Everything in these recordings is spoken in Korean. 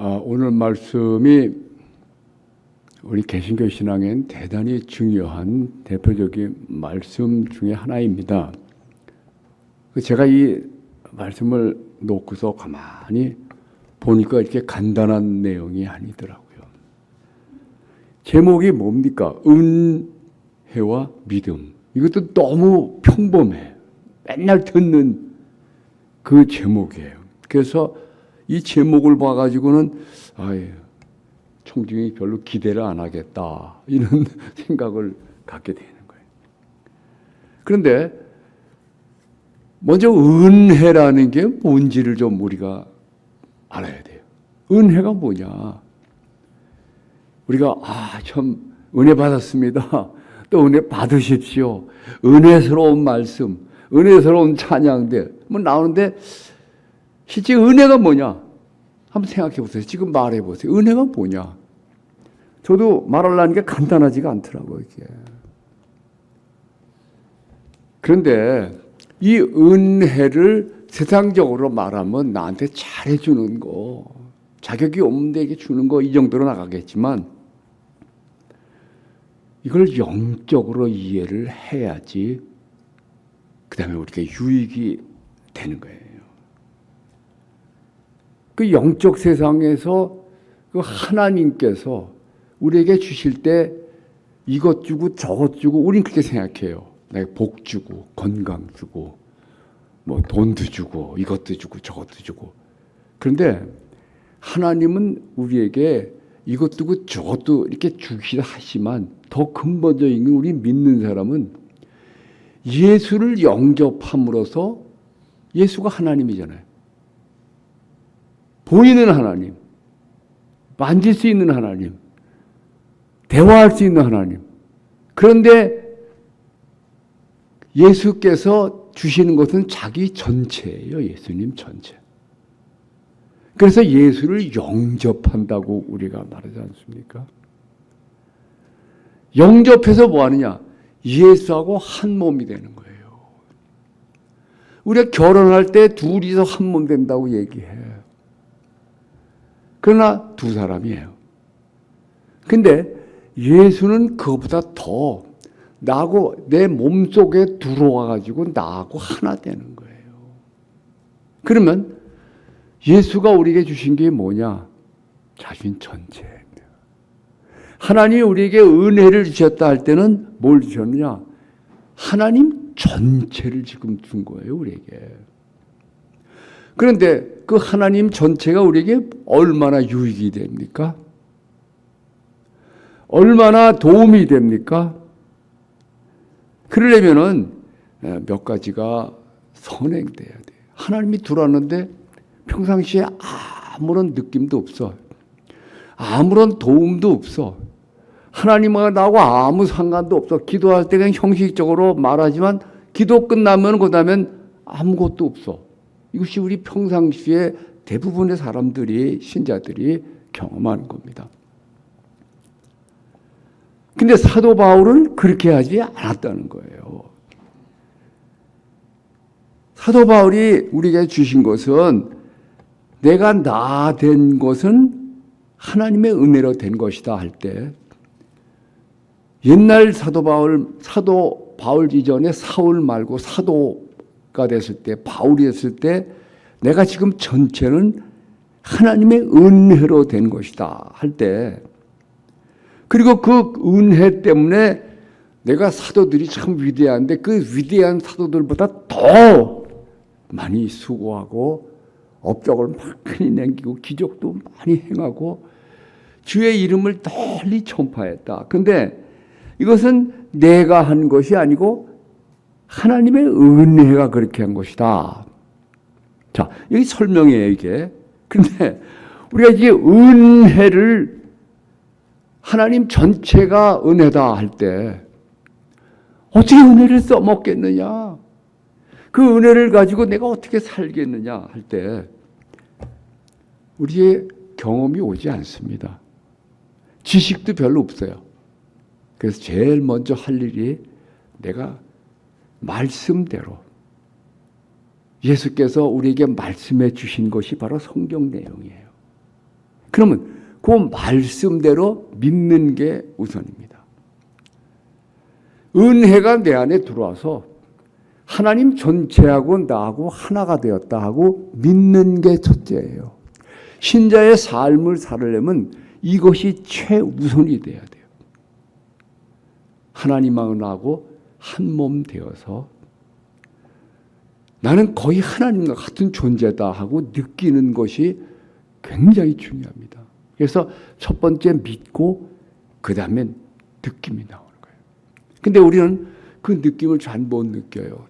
오늘 말씀이 우리 개신교 신앙엔 대단히 중요한 대표적인 말씀 중에 하나입니다. 제가 이 말씀을 놓고서 가만히 보니까 이렇게 간단한 내용이 아니더라고요. 제목이 뭡니까? 은혜와 믿음. 이것도 너무 평범해. 맨날 듣는 그 제목이에요. 그래서 이 제목을 봐가지고는 총중이 별로 기대를 안 하겠다 이런 생각을 갖게 되는 거예요. 그런데 먼저 은혜라는 게 뭔지를 좀 우리가 알아야 돼요. 은혜가 뭐냐? 우리가 참 은혜 받았습니다. 또 은혜 받으십시오. 은혜스러운 말씀, 은혜스러운 찬양들 나오는데 실제 은혜가 뭐냐? 한번 생각해 보세요. 지금 말해 보세요. 은혜가 뭐냐? 저도 말하려는 게 간단하지가 않더라고요, 이게. 그런데 이 은혜를 세상적으로 말하면 나한테 잘해주는 거, 자격이 없는 데에게 주는 거, 이 정도로 나가겠지만 이걸 영적으로 이해를 해야지 그 다음에 우리가 유익이 되는 거예요. 그 영적 세상에서 그 하나님께서 우리에게 주실 때 이것 주고 저것 주고 우린 그렇게 생각해요. 내가 복 주고 건강 주고 뭐 돈도 주고 이것도 주고 저것도 주고. 그런데 하나님은 우리에게 이것도 주고 저것도 이렇게 주기도 하지만 더 근본적인 건 우리 믿는 사람은 예수를 영접함으로써 예수가 하나님이잖아요. 보이는 하나님, 만질 수 있는 하나님, 대화할 수 있는 하나님. 그런데 예수께서 주시는 것은 자기 전체예요. 예수님 전체. 그래서 예수를 영접한다고 우리가 말하지 않습니까? 영접해서 뭐 하느냐? 예수하고 한 몸이 되는 거예요. 우리가 결혼할 때 둘이서 한 몸 된다고 얘기해요. 그러나 두 사람이에요. 근데 예수는 그것보다 더 나하고 내 몸속에 들어와가지고 나하고 하나 되는 거예요. 그러면 예수가 우리에게 주신 게 뭐냐? 자신 전체입니다. 하나님이 우리에게 은혜를 주셨다 할 때는 뭘 주셨느냐? 하나님 전체를 지금 준 거예요, 우리에게. 그런데 그 하나님 전체가 우리에게 얼마나 유익이 됩니까? 얼마나 도움이 됩니까? 그러려면은 몇 가지가 선행돼야 돼요. 하나님이 들어왔는데 평상시에 아무런 느낌도 없어. 아무런 도움도 없어. 하나님과 나하고 아무 상관도 없어. 기도할 때 그냥 형식적으로 말하지만 기도 끝나면 그다음엔 아무것도 없어. 이것이 우리 평상시에 대부분의 사람들이, 신자들이 경험하는 겁니다. 근데 사도 바울은 그렇게 하지 않았다는 거예요. 사도 바울이 우리에게 주신 것은 내가 나 된 것은 하나님의 은혜로 된 것이다 할 때 옛날 사도 바울 이전에 사울 말고 사도가 됐을 때, 바울이 됐을 때 내가 지금 전체는 하나님의 은혜로 된 것이다 할 때, 그리고 그 은혜 때문에 내가 사도들이 참 위대한데 그 위대한 사도들보다 더 많이 수고하고 업적을 많이 남기고 기적도 많이 행하고 주의 이름을 널리 전파했다. 그런데 이것은 내가 한 것이 아니고 하나님의 은혜가 그렇게 한 것이다. 자, 여기 설명이에요, 이게. 근데 우리가 이게 은혜를 하나님 전체가 은혜다 할 때 어떻게 은혜를 써먹겠느냐? 그 은혜를 가지고 내가 어떻게 살겠느냐 할 때 우리의 경험이 오지 않습니다. 지식도 별로 없어요. 그래서 제일 먼저 할 일이 내가 말씀대로 예수께서 우리에게 말씀해 주신 것이 바로 성경 내용이에요. 그러면 그 말씀대로 믿는 게 우선입니다. 은혜가 내 안에 들어와서 하나님 전체하고 나하고 하나가 되었다 하고 믿는 게 첫째예요. 신자의 삶을 살려면 이것이 최우선이 돼야 돼요. 하나님하고 나하고 한 몸 되어서 나는 거의 하나님과 같은 존재다 하고 느끼는 것이 굉장히 중요합니다. 그래서 첫 번째 믿고 그 다음에 느낌이 나오는 거예요. 근데 우리는 그 느낌을 잘 못 느껴요.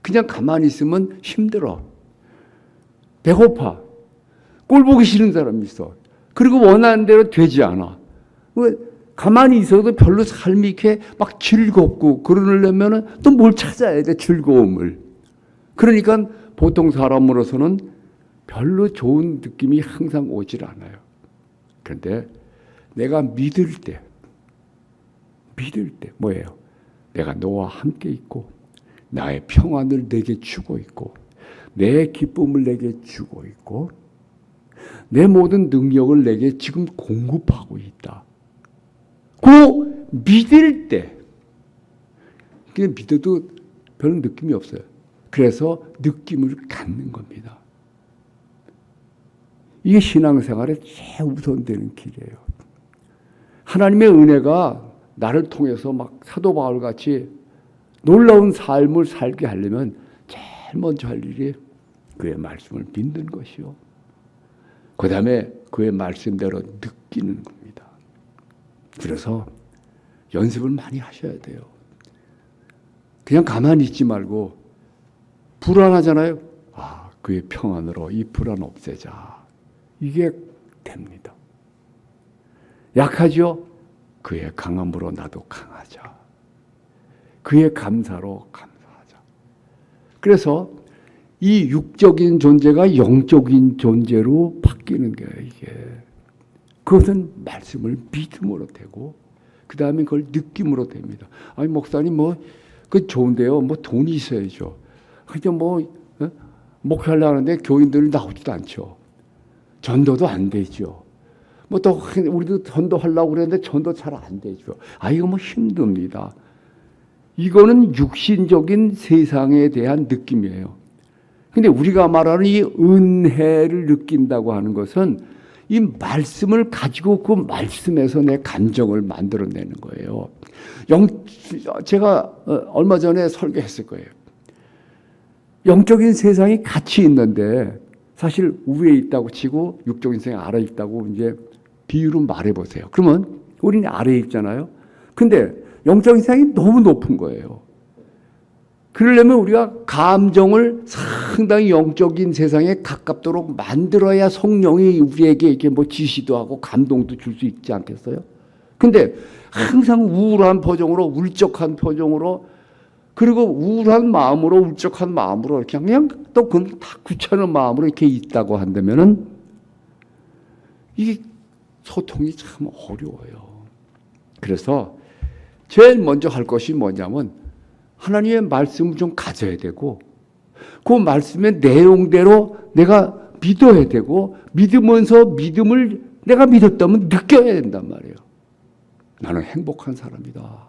그냥 가만히 있으면 힘들어. 배고파. 꼴 보기 싫은 사람이 있어. 그리고 원하는 대로 되지 않아. 가만히 있어도 별로 삶이 이렇게 막 즐겁고 그러려면 또 뭘 찾아야 돼, 즐거움을. 그러니까 보통 사람으로서는 별로 좋은 느낌이 항상 오질 않아요. 그런데 내가 믿을 때 뭐예요? 내가 너와 함께 있고 나의 평안을 내게 주고 있고 내 기쁨을 내게 주고 있고 내 모든 능력을 내게 지금 공급하고 있다. 그 믿을 때 그냥 믿어도 별 느낌이 없어요. 그래서 느낌을 갖는 겁니다. 이게 신앙생활의 최우선되는 길이에요. 하나님의 은혜가 나를 통해서 막 사도 바울 같이 놀라운 삶을 살게 하려면 제일 먼저 할 일이 그의 말씀을 믿는 것이요. 그 다음에 그의 말씀대로 느끼는 겁니다. 그래서 연습을 많이 하셔야 돼요. 그냥 가만히 있지 말고 불안하잖아요. 그의 평안으로 이 불안 없애자. 이게 됩니다. 약하죠? 그의 강함으로 나도 강하자. 그의 감사로 감사하자. 그래서 이 육적인 존재가 영적인 존재로 바뀌는 거예요, 이게. 그것은 말씀을 믿음으로 되고, 그 다음에 그걸 느낌으로 됩니다. 아니, 목사님, 그 좋은데요. 돈이 있어야죠. 그냥 목회하려고 하는데 교인들 나오지도 않죠. 전도도 안 되죠. 또, 우리도 전도하려고 그랬는데 전도 잘 안 되죠. 이거 힘듭니다. 이거는 육신적인 세상에 대한 느낌이에요. 근데 우리가 말하는 이 은혜를 느낀다고 하는 것은 이 말씀을 가지고 그 말씀에서 내 감정을 만들어내는 거예요. 제가 얼마 전에 설교했을 거예요. 영적인 세상이 같이 있는데 사실 위에 있다고 치고 육적인 세상이 아래에 있다고 이제 비유로 말해보세요. 그러면 우리는 아래에 있잖아요. 근데 영적인 세상이 너무 높은 거예요. 그러려면 우리가 감정을 상당히 영적인 세상에 가깝도록 만들어야 성령이 우리에게 이렇게 지시도 하고 감동도 줄 수 있지 않겠어요? 근데 항상 우울한 표정으로, 울적한 표정으로, 그리고 우울한 마음으로, 울적한 마음으로 이렇게 그냥 또 그건 다 귀찮은 마음으로 이렇게 있다고 한다면은 이게 소통이 참 어려워요. 그래서 제일 먼저 할 것이 뭐냐면 하나님의 말씀을 좀 가져야 되고 그 말씀의 내용대로 내가 믿어야 되고 믿으면서 믿음을 내가 믿었다면 느껴야 된단 말이에요. 나는 행복한 사람이다.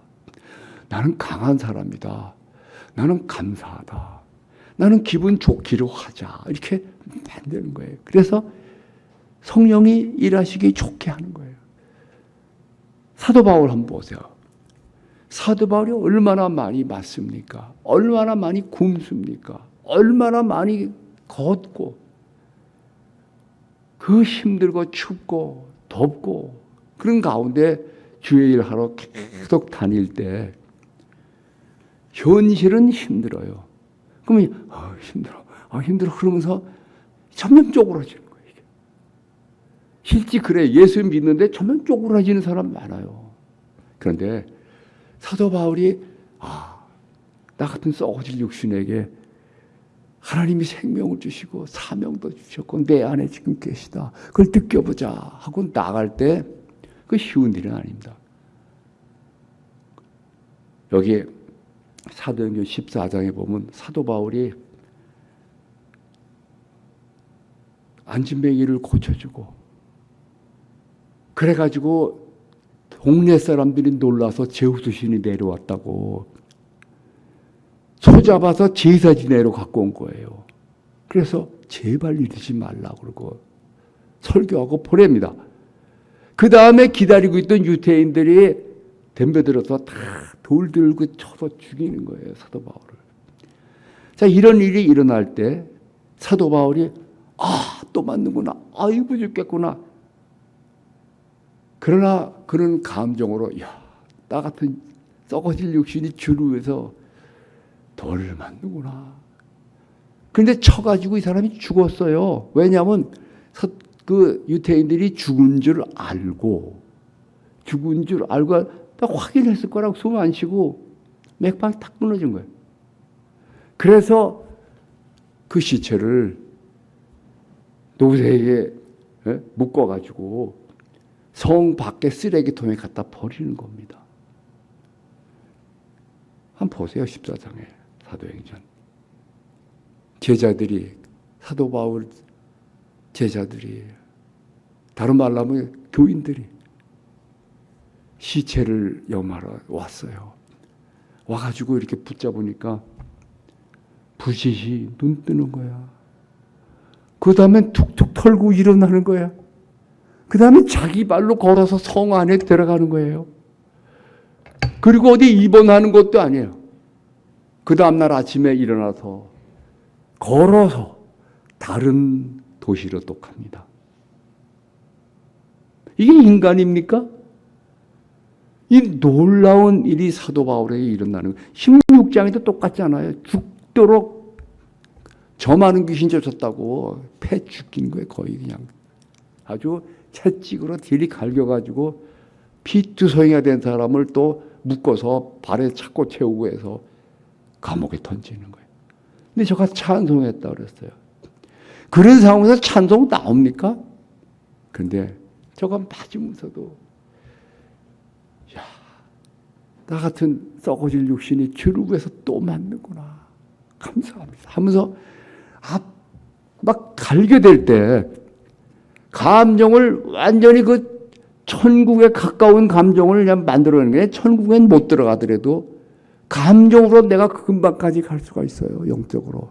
나는 강한 사람이다. 나는 감사하다. 나는 기분 좋기로 하자. 이렇게 만드는 거예요. 그래서 성령이 일하시기 좋게 하는 거예요. 사도 바울 한번 보세요. 사도 바울이 얼마나 많이 맞습니까? 얼마나 많이 굶습니까? 얼마나 많이 걷고 그 힘들고 춥고 덥고 그런 가운데 주의 일하러 계속 다닐 때 현실은 힘들어요. 그러면 힘들어 그러면서 점점 쪼그라지는 거예요. 이게. 실제 그래 예수 믿는데 점점 쪼그라지는 사람 많아요. 그런데 사도 바울이 나 같은 썩어질 육신에게 하나님이 생명을 주시고 사명도 주셨고 내 안에 지금 계시다. 그걸 느껴보자 하고 나갈 때 그 쉬운 일은 아닙니다. 여기 사도행전 14장에 보면 사도 바울이 안진뱅이를 고쳐주고 그래가지고 동네 사람들이 놀라서 제우스 신이 내려왔다고 소 잡아서 제사 지내러 갖고 온 거예요. 그래서 제발 이러지 말라고 그러고 설교하고 보냅니다. 그 다음에 기다리고 있던 유대인들이 덤벼들어서 다 돌 들고 쳐서 죽이는 거예요, 사도 바울을. 자, 이런 일이 일어날 때 사도 바울이 또 맞는구나. 아이고 죽겠구나. 그러나 그런 감정으로 나 같은 썩어질 육신이 주를 위해서 돌을 맞는구나. 그런데 쳐가지고 이 사람이 죽었어요. 왜냐하면 그 유대인들이 죽은 줄 알고 확인했을 거라고 숨 안 쉬고 맥박이 탁 끊어진 거예요. 그래서 그 시체를 노새에게 묶어가지고 성 밖에 쓰레기통에 갖다 버리는 겁니다. 한번 보세요. 14장에 사도행전. 제자들이 사도 바울 제자들이 다른 말로 하면 교인들이 시체를 염하러 왔어요. 와가지고 이렇게 붙잡으니까 부시시 눈 뜨는 거야. 그 다음에 툭툭 털고 일어나는 거야. 그 다음에 자기 발로 걸어서 성 안에 들어가는 거예요. 그리고 어디 입원하는 것도 아니에요. 그 다음날 아침에 일어나서 걸어서 다른 도시로 또 갑니다. 이게 인간입니까? 이 놀라운 일이 사도 바울에게 일어나는 거예요. 16장에도 똑같잖아요. 죽도록 저 많은 귀신 쫓았다고 패 죽긴 거예요. 거의 그냥 아주 채찍으로 딜이 갈겨가지고 피투성이가 된 사람을 또 묶어서 발에 차고 채우고 해서 감옥에 던지는 거예요. 근데 저가 찬송했다 그랬어요. 그런 상황에서 찬송 나옵니까? 그런데 저가 맞으면서도 나 같은 썩어질 육신이 주를 위해서 또 맞는구나. 감사합니다. 하면서 막 갈겨댈 때 감정을 완전히 그 천국에 가까운 감정을 그냥 만들어내는 게 천국엔 못 들어가더라도 감정으로 내가 그 근방까지 갈 수가 있어요. 영적으로.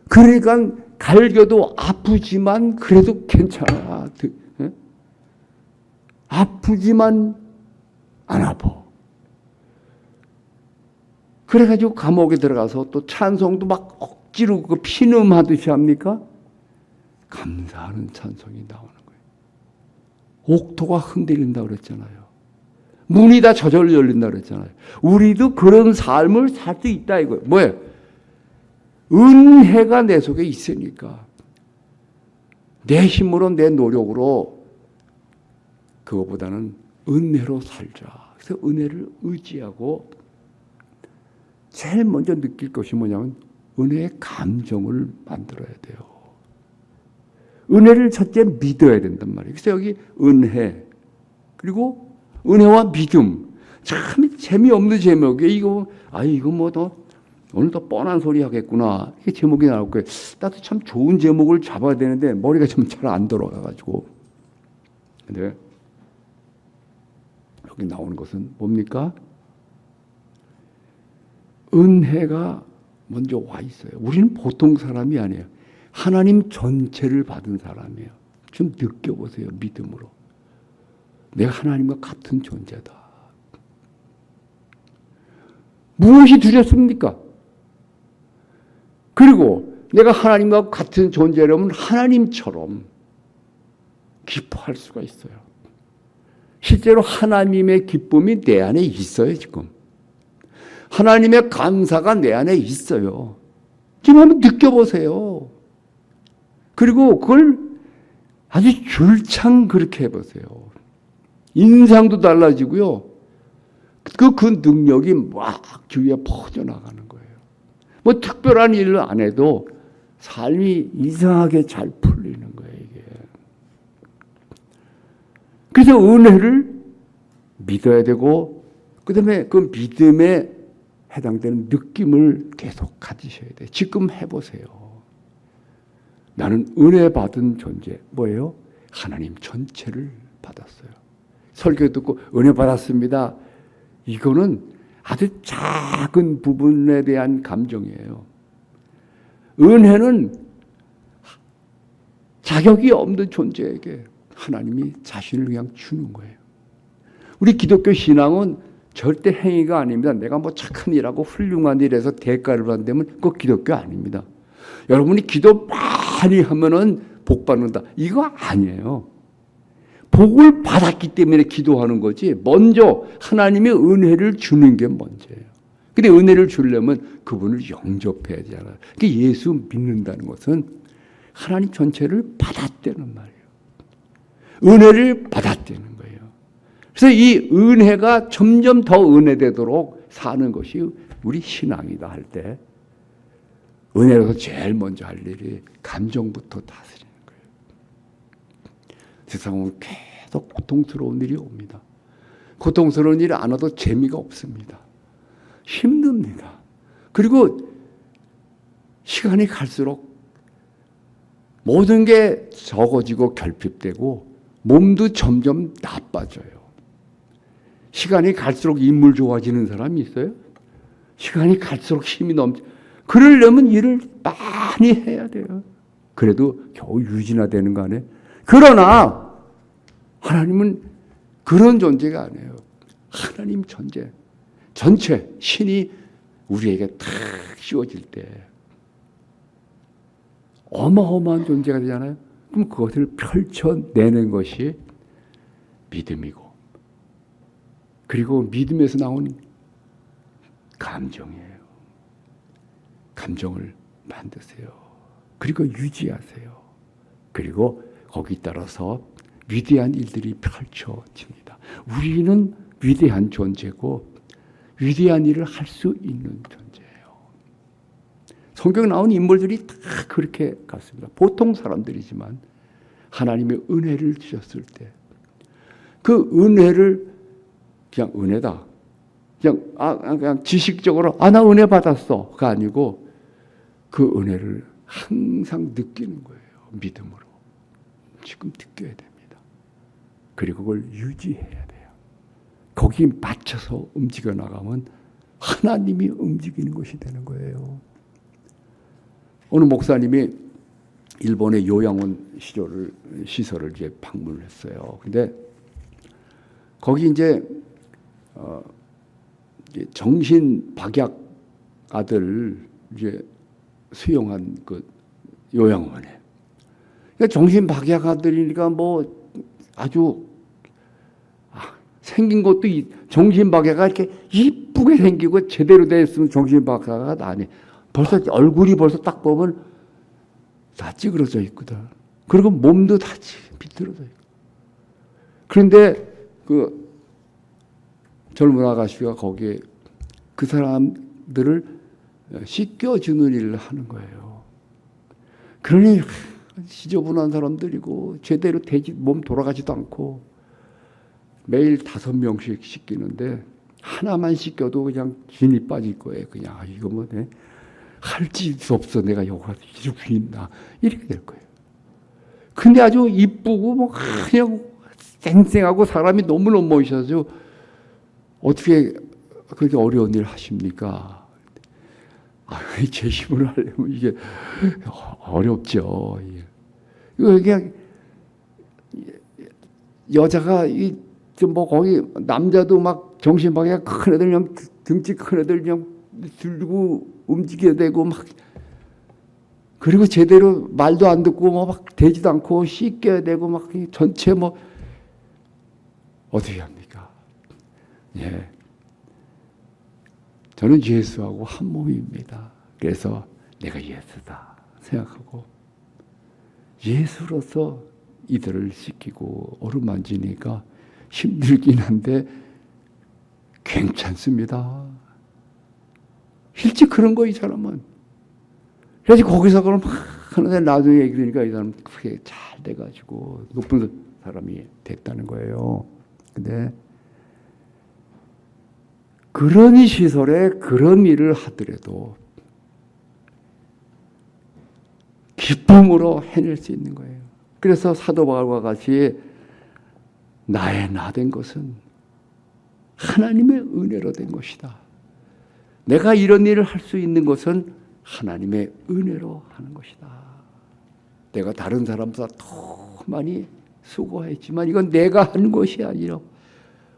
그러니까 갈겨도 아프지만 그래도 괜찮아. 아프지만 안 아파. 그래가지고 감옥에 들어가서 또 찬송도 막 억지로 그 피늠하듯이 합니까? 감사하는 찬송이 나오는 거예요. 옥토가 흔들린다 그랬잖아요. 문이 다 저절로 열린다 그랬잖아요. 우리도 그런 삶을 살 수 있다 이거예요. 뭐예요? 은혜가 내 속에 있으니까 내 힘으로 내 노력으로 그거보다는 은혜로 살자. 그래서 은혜를 의지하고 제일 먼저 느낄 것이 뭐냐면 은혜의 감정을 만들어야 돼요. 은혜를 첫째 믿어야 된단 말이에요. 그래서 여기 은혜 그리고 은혜와 믿음 참 재미없는 제목이에요. 이거 뭐 더 오늘 더 뻔한 소리 하겠구나. 이게 제목이 나올 거예요. 나도 참 좋은 제목을 잡아야 되는데 머리가 좀 잘 안 돌아가가지고. 근데 여기 나오는 것은 뭡니까? 은혜가 먼저 와 있어요. 우리는 보통 사람이 아니에요. 하나님 전체를 받은 사람이에요. 좀 느껴보세요. 믿음으로. 내가 하나님과 같은 존재다. 무엇이 두렵습니까? 그리고 내가 하나님과 같은 존재라면 하나님처럼 기뻐할 수가 있어요. 실제로 하나님의 기쁨이 내 안에 있어요. 지금. 하나님의 감사가 내 안에 있어요. 지금 한번 느껴보세요. 그리고 그걸 아주 줄창 그렇게 해보세요. 인상도 달라지고요. 그 능력이 막 주위에 퍼져나가는 거예요. 뭐 특별한 일을 안 해도 삶이 이상하게 잘 풀리는 거예요. 이게. 그래서 은혜를 믿어야 되고 그 다음에 그 믿음에 해당되는 느낌을 계속 가지셔야 돼요. 지금 해보세요. 나는 은혜 받은 존재. 뭐예요? 하나님 전체를 받았어요. 설교 듣고 은혜 받았습니다. 이거는 아주 작은 부분에 대한 감정이에요. 은혜는 자격이 없는 존재에게 하나님이 자신을 그냥 주는 거예요. 우리 기독교 신앙은 절대 행위가 아닙니다. 내가 뭐 착한 일하고 훌륭한 일에서 대가를 받는다면 그거 기독교 아닙니다. 여러분이 기도 많이 하면은 복 받는다. 이거 아니에요. 복을 받았기 때문에 기도하는 거지. 먼저 하나님의 은혜를 주는 게 먼저예요. 근데 은혜를 주려면 그분을 영접해야 되잖아요. 그러니까 예수 믿는다는 것은 하나님 전체를 받았다는 말이에요. 은혜를 받았다는 거예요. 그래서 이 은혜가 점점 더 은혜되도록 사는 것이 우리 신앙이다 할 때 은혜로서 제일 먼저 할 일이 감정부터 다스리는 거예요. 세상은 계속 고통스러운 일이 옵니다. 고통스러운 일이 안 와도 재미가 없습니다. 힘듭니다. 그리고 시간이 갈수록 모든 게 적어지고 결핍되고 몸도 점점 나빠져요. 시간이 갈수록 인물 좋아지는 사람이 있어요? 시간이 갈수록 힘이 넘쳐. 그러려면 일을 많이 해야 돼요. 그래도 겨우 유지나 되는 거 아니에요? 그러나 하나님은 그런 존재가 아니에요. 하나님 전체 신이 우리에게 탁 씌워질 때 어마어마한 존재가 되잖아요. 그럼 그것을 펼쳐내는 것이 믿음이고, 그리고 믿음에서 나온 감정이에요. 감정을 만드세요. 그리고 유지하세요. 그리고 거기 따라서 위대한 일들이 펼쳐집니다. 우리는 위대한 존재고 위대한 일을 할 수 있는 존재예요. 성경에 나온 인물들이 다 그렇게 갔습니다. 보통 사람들이지만 하나님의 은혜를 주셨을 때 그 은혜를 그냥 은혜다. 그냥 지식적으로 나 은혜 받았어가 아니고 그 은혜를 항상 느끼는 거예요. 믿음으로. 지금 느껴야 됩니다. 그리고 그걸 유지해야 돼요. 거기에 맞춰서 움직여 나가면 하나님이 움직이는 것이 되는 거예요. 어느 목사님이 일본의 요양원 시설을 이제 방문을 했어요. 근데 거기 이제 정신 박약 아들 이제 수용한 그 요양원에. 그러니까 정신 박약 아들이니까 뭐 아주 생긴 것도 정신 박약가 이렇게 이쁘게 생기고 제대로 돼 있으면 정신 박약가 아니. 벌써 얼굴이 벌써 딱 보면 다 찌그러져 있거든. 그리고 몸도 다 비틀어져 있고. 그런데 그 젊은 아가씨가 거기에 그 사람들을 씻겨주는 일을 하는 거예요. 그러니 지저분한 사람들이고 제대로 몸 돌아가지도 않고 매일 5명씩 씻기는데 하나만 씻겨도 그냥 진이 빠질 거예요. 그냥 이거 뭐 할 짓도 없어. 내가 여기서 이러고 있나. 이렇게 될 거예요. 근데 아주 이쁘고 뭐 그냥 쌩쌩하고 사람이 너무너무 멋있어서 어떻게 그렇게 어려운 일 하십니까? 제 힘으로 하려면 이게 어렵죠. 이거 그냥 여자가 뭐 거기 남자도 막 정신박약 큰 애들 그냥 등치 큰 애들 그냥 들고 움직여야 되고 막 그리고 제대로 말도 안 듣고 뭐 막 되지도 않고 씻겨야 되고 막 전체 뭐 어떻게 합니까? 예. 저는 예수하고 한 몸입니다. 그래서 내가 예수다 생각하고 예수로서 이들을 씻기고 어루만지니까 힘들긴 한데 괜찮습니다. 일찍 그런 거 이 사람은. 그래서 거기서 그럼 하는데 나중에 얘기 들으니까 이 사람 크게 잘 돼가지고 높은 사람이 됐다는 거예요. 근데 그런 시설에 그런 일을 하더라도 기쁨으로 해낼 수 있는 거예요. 그래서 사도 바울과 같이 나의 나 된 것은 하나님의 은혜로 된 것이다. 내가 이런 일을 할 수 있는 것은 하나님의 은혜로 하는 것이다. 내가 다른 사람보다 더 많이 수고했지만 이건 내가 한 것이 아니라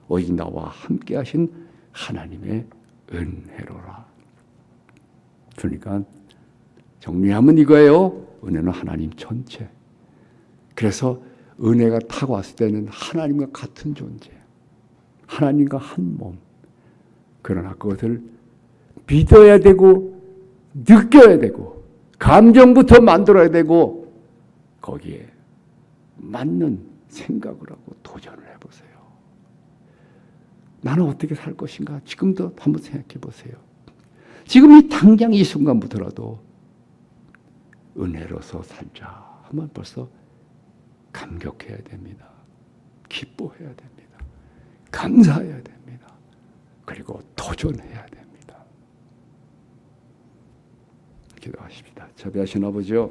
오직 나와 함께 하신 하나님의 은혜로라. 그러니까 정리하면 이거예요. 은혜는 하나님 전체. 그래서 은혜가 타고 왔을 때는 하나님과 같은 존재, 하나님과 한 몸. 그러나 그것을 믿어야 되고 느껴야 되고 감정부터 만들어야 되고 거기에 맞는 생각을 하고 도전을 해보세요. 나는 어떻게 살 것인가? 지금도 한번 생각해 보세요. 지금 이 당장 이 순간부터라도 은혜로서 살자 하면 벌써 감격해야 됩니다. 기뻐해야 됩니다. 감사해야 됩니다. 그리고 도전해야 됩니다. 기도하십시다. 자비하신 아버지요,